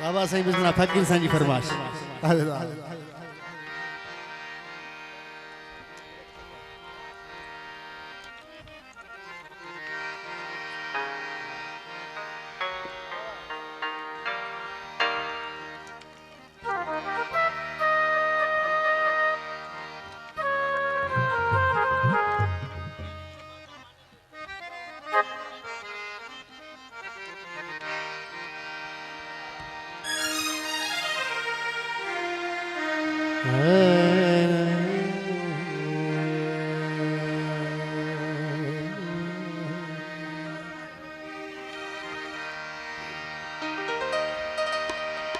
बाबा साईं बिस्मिल्लाह फकीर साईं जी फरमाश।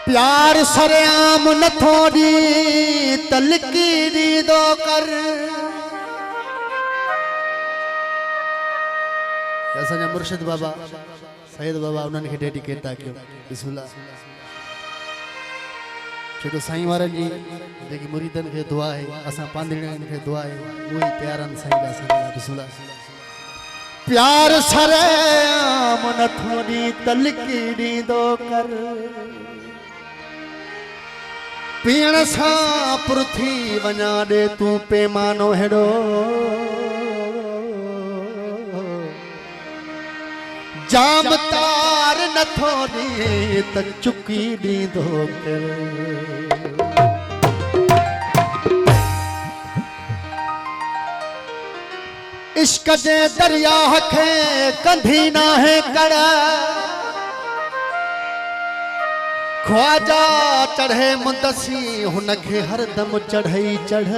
प्यार सरेआम न थोड़ी तलकीरी दो कर असांजा मुर्शिद बाबा सैयद बाबा उन्हनि खे डेडिकेट था कयो। बिस्मिल्लाह। छोटो साईं वारनि जी जेकी मुरीदनि खे दुआ आहे असां पांधड़ियुनि खे दुआ आहे उहे प्यारनि साईं जा असांजा। बिस्मिल्लाह। प्यार सरेआम न थोड़ी तलकीरी दो कर पीण सा पृथ्वी वञा दे तू पैमानो हेड़ो जाम तार न थोड़ी त चुकी दींदो कर। इश्क जे दरिया खे कंधी ना है कड़ा ख्वाजा चढ़े मुदसी हुनखे हरदम चढ़ई चढ़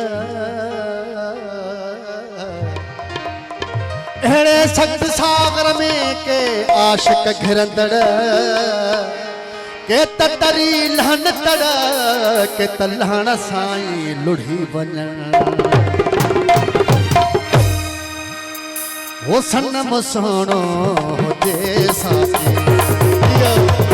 अड़े सत सागर में के आशिक घिरंदड़ के तरी लहन तड़ के तलहण साईं लुढ़ी वञ वो सनम सोणो जे साईं प्यार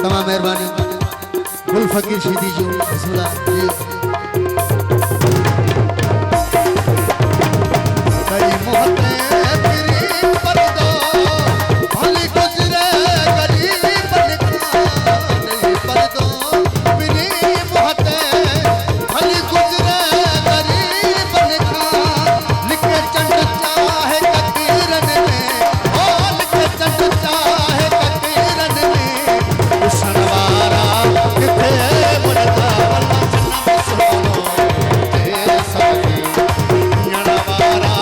तमाम मेहरबानी गुल फकीर शीदी जो बिस्मिल्लाह जी कई मोहते तेरी परदो भली गुजरे गरीब बनका नहीं परदो बिनी मोहते भली गुजरे गरीब बनका लिखे चंद चाहे ककीरन में ओ लिखे चंद चाहे ककीरन में सनवारा किथे मुर्दा वाला जन्म सुनो तेरे साथी यणवारा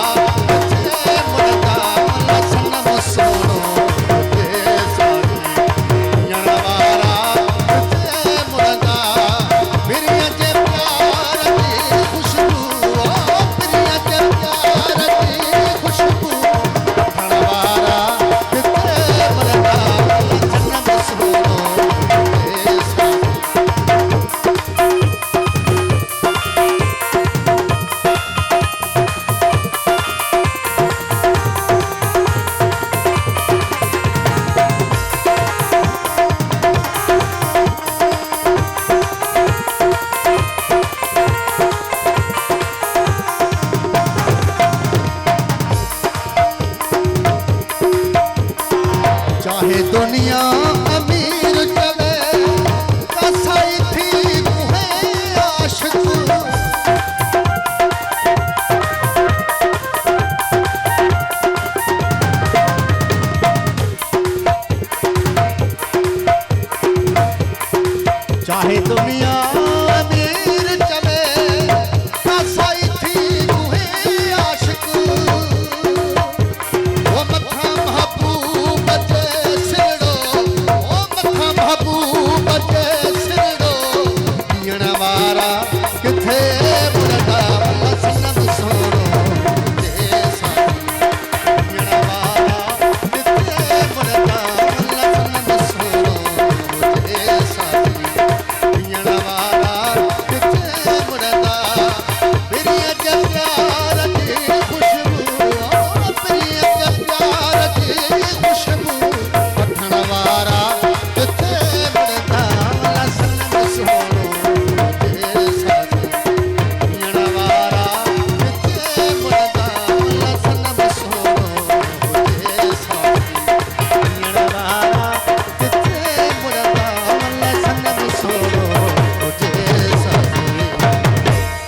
किथे मुर्दा वाला जन्म सुनो तेरे साथी यणवारा किथे मुर्दा प्रिय के प्यार की खुशबू प्रिय के प्यार की खुशबू यणवारा किथे मुर्दा वाला जन्म सुनो चाहे दुनिया अमीर चले कसाई थी मुहे आशिक चाहे दुनिया